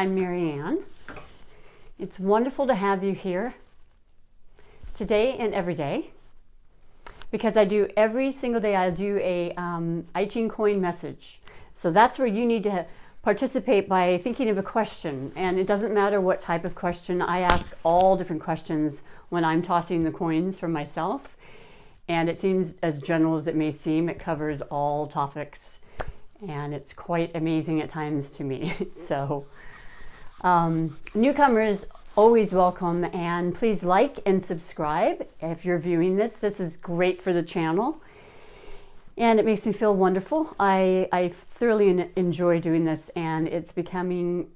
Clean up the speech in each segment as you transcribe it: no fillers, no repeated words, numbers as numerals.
I'm Marianne. It's wonderful to have you here today and every day, because I do every single day. I'll do a I-Ching coin message. So that's where you need to participate by thinking of a question, and it doesn't matter what type of question. I ask all different questions when I'm tossing the coins for myself, and it seems as general as it may seem, it covers all topics, and it's quite amazing at times to me. So newcomers always welcome, and please like and subscribe if you're viewing this. This is great for the channel, and it makes me feel wonderful. I thoroughly enjoy doing this, and it's becoming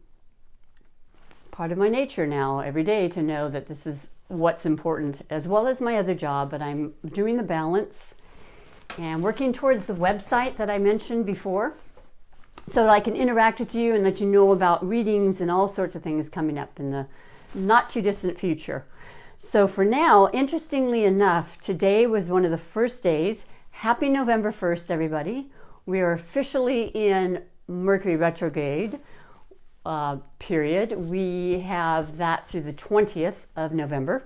part of my nature now every day to know that this is what's important, as well as my other job. But I'm doing the balance and working towards the website that I mentioned before, so that I can interact with you and let you know about readings and all sorts of things coming up in the not too distant future. So for now, interestingly enough, today was one of the first days. Happy November 1st, everybody. We are officially in Mercury retrograde period. We have that through the 20th of November.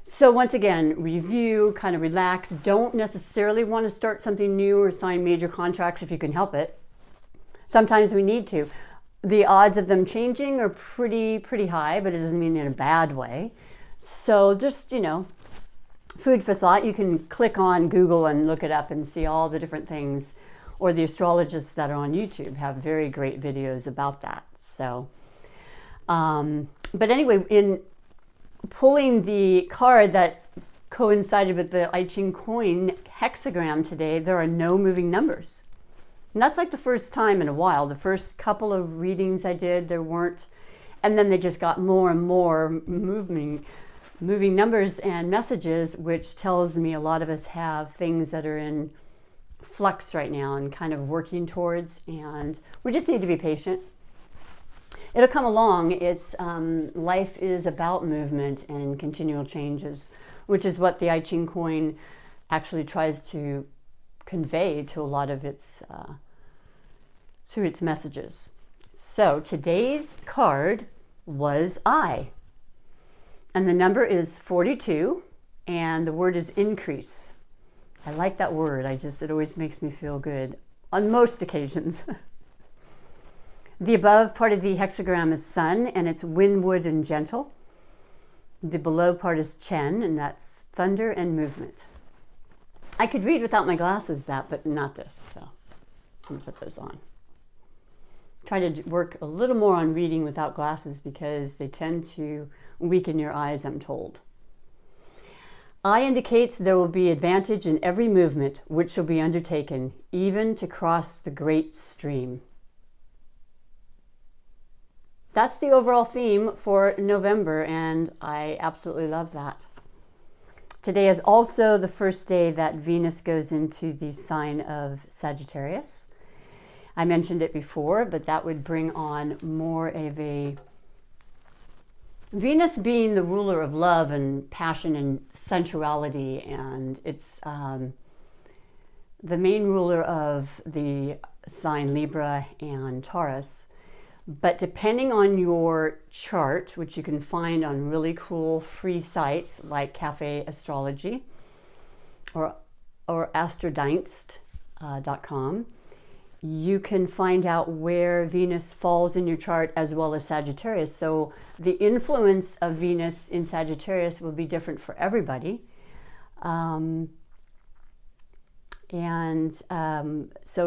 So once again, review, kind of relax. Don't necessarily want to start something new or sign major contracts if you can help it. Sometimes we need to. The odds of them changing are pretty high, but it doesn't mean in a bad way. So just, food for thought. You can click on Google and look it up and see all the different things, or the astrologists that are on YouTube have very great videos about that. So, but anyway, in pulling the card that coincided with the I-Ching coin hexagram today, there are no moving numbers. And that's like the first time in a while. The first couple of readings I did, there weren't, and then they just got more and more moving numbers and messages, which tells me a lot of us have things that are in flux right now and kind of working towards, and we just need to be patient. It'll come along. It's life is about movement and continual changes, which is what the I-Ching coin actually tries to convey to a lot of its through its messages. So today's card was I, and the number is 42, and the word is increase. I like that word. It always makes me feel good on most occasions. The above part of the hexagram is sun, and it's windward and gentle. The below part is Chen, and that's thunder and movement. I could read without my glasses, but not this. So let me put those on. Try to work a little more on reading without glasses, because they tend to weaken your eyes, I'm told. I indicates there will be advantage in every movement which shall be undertaken, even to cross the great stream. That's the overall theme for November, and I absolutely love that. Today is also the first day that Venus goes into the sign of Sagittarius. I mentioned it before, but that would bring on more of a Venus being the ruler of love and passion and sensuality, and it's the main ruler of the sign Libra and Taurus. But depending on your chart, which you can find on really cool free sites like Cafe Astrology or astrodinst.com, you can find out where Venus falls in your chart, as well as Sagittarius. So the influence of Venus in Sagittarius will be different for everybody. So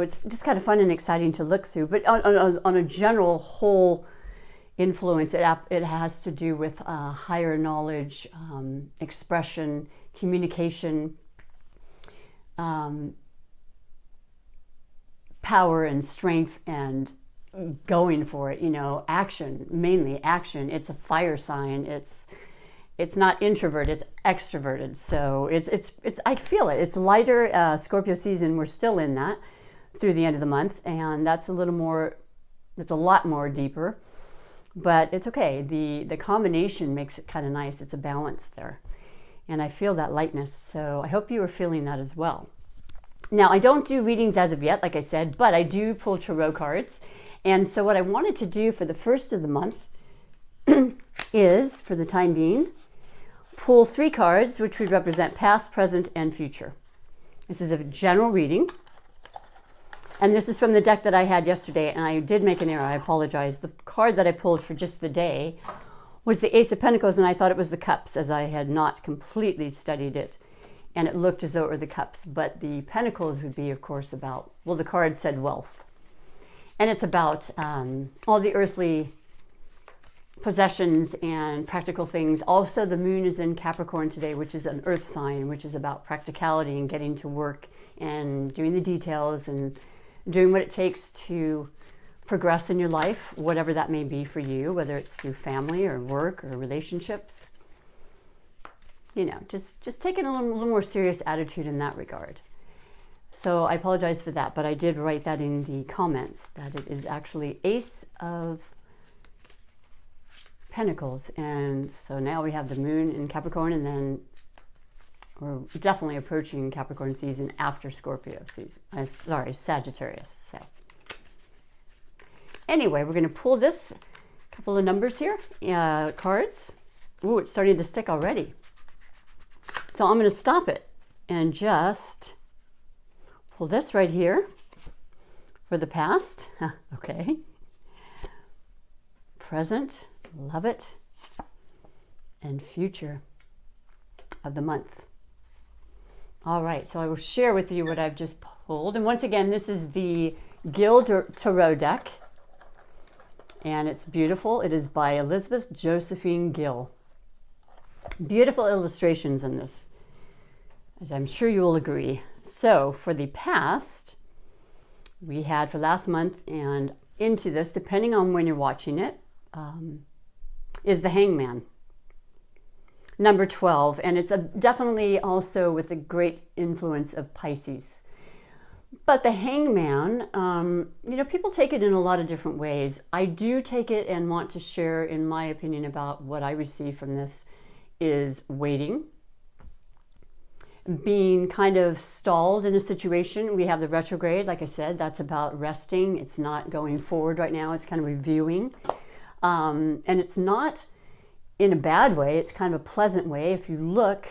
it's just kind of fun and exciting to look through. But on a general whole influence, it has to do with higher knowledge, expression, communication, power and strength, and going for it, action, mainly action. It's a fire sign. It's not introverted, it's extroverted. So it's I feel it. It's lighter. Scorpio season, we're still in that through the end of the month, and that's a lot more deeper, but it's okay. The combination makes it kind of nice. It's a balance there, and I feel that lightness. So I hope you are feeling that as well. Now, I don't do readings as of yet, like I said, but I do pull tarot cards, And so what I wanted to do for the first of the month is, for the time being, pull 3 cards, which would represent past, present, and future. This is a general reading. And this is from the deck that I had yesterday, and I did make an error. I apologize. The card that I pulled for just the day was the Ace of Pentacles, and I thought it was the Cups, as I had not completely studied it. And it looked as though it were the Cups. But the Pentacles would be, of course, about, well, the card said wealth. And it's about all the earthly possessions and practical things. Also, the moon is in Capricorn today, which is an earth sign, which is about practicality and getting to work and doing the details and doing what it takes to progress in your life, whatever that may be for you, whether it's through family or work or relationships. You know, just taking a little more serious attitude in that regard. So I apologize for that, but I did write that in the comments, that it is actually Ace of Pentacles. And so now we have the moon in Capricorn, and then we're definitely approaching Capricorn season after Scorpio season. Sagittarius. So anyway, we're going to pull this couple of numbers here, cards. Ooh, it's starting to stick already. So I'm going to stop it and just pull this right here for the past. Okay. Present, love it, and future of the month. All right, so I will share with you what I've just pulled. And once again, this is the Gill Tarot deck. And it's beautiful. It is by Elizabeth Josephine Gill. Beautiful illustrations in this, as I'm sure you will agree. So for the past, we had for last month and into this, depending on when you're watching it, is the Hangman. Number 12, and it's definitely also with a great influence of Pisces. But the Hangman, you know, people take it in a lot of different ways. I do take it and want to share, in my opinion, about what I receive from this is waiting, being kind of stalled in a situation. We have the retrograde, like I said, that's about resting. It's not going forward right now. It's kind of reviewing. And it's not in a bad way. It's kind of a pleasant way. If you look,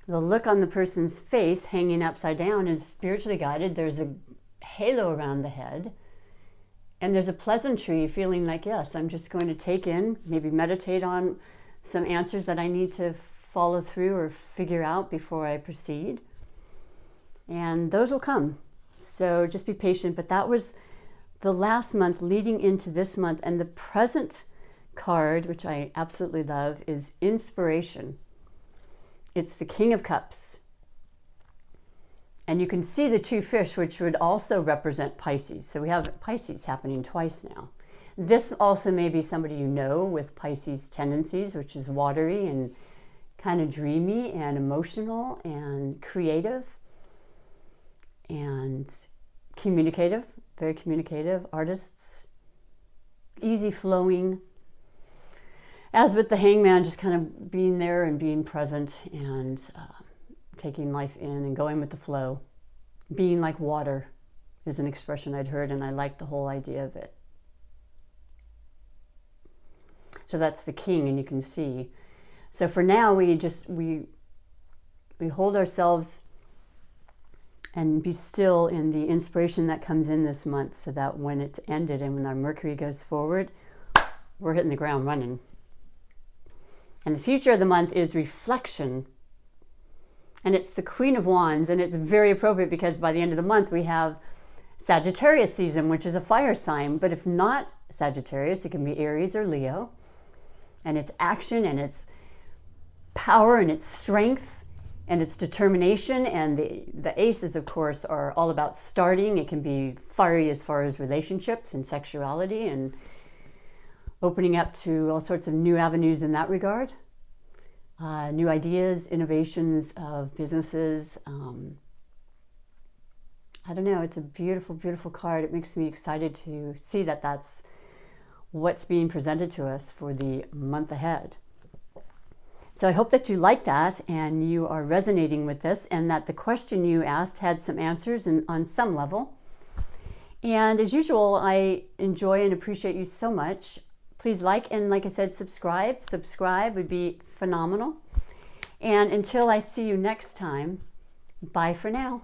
the look on the person's face hanging upside down is spiritually guided. There's a halo around the head. And there's a pleasantry, feeling like, yes, I'm just going to take in, maybe meditate on some answers that I need to follow through or figure out before I proceed. And those will come. So just be patient. But that was the last month leading into this month. And the present card, which I absolutely love, is Inspiration. It's the King of Cups. And you can see the 2 fish, which would also represent Pisces. So we have Pisces happening twice now. This also may be somebody you know with Pisces tendencies, which is watery and kind of dreamy and emotional and creative and communicative, very communicative, artists, easy flowing. As with the Hangman, just kind of being there and being present and taking life in and going with the flow. Being like water is an expression I'd heard, and I like the whole idea of it. So that's the King, and you can see. So for now, we hold ourselves and be still in the inspiration that comes in this month, so that when it's ended and when our Mercury goes forward, we're hitting the ground running. And the future of the month is reflection. And it's the Queen of Wands, and it's very appropriate because by the end of the month we have Sagittarius season, which is a fire sign. But if not Sagittarius, it can be Aries or Leo. And it's action and it's power and it's strength and it's determination. And the aces, of course, are all about starting. It can be fiery as far as relationships and sexuality and opening up to all sorts of new avenues in that regard. New ideas, innovations of businesses. I don't know, it's a beautiful, beautiful card. It makes me excited to see that that's what's being presented to us for the month ahead. So I hope that you like that and you are resonating with this, and that the question you asked had some answers on some level. And as usual, I enjoy and appreciate you so much. Please like and, like I said, subscribe. Subscribe would be phenomenal. And until I see you next time, bye for now.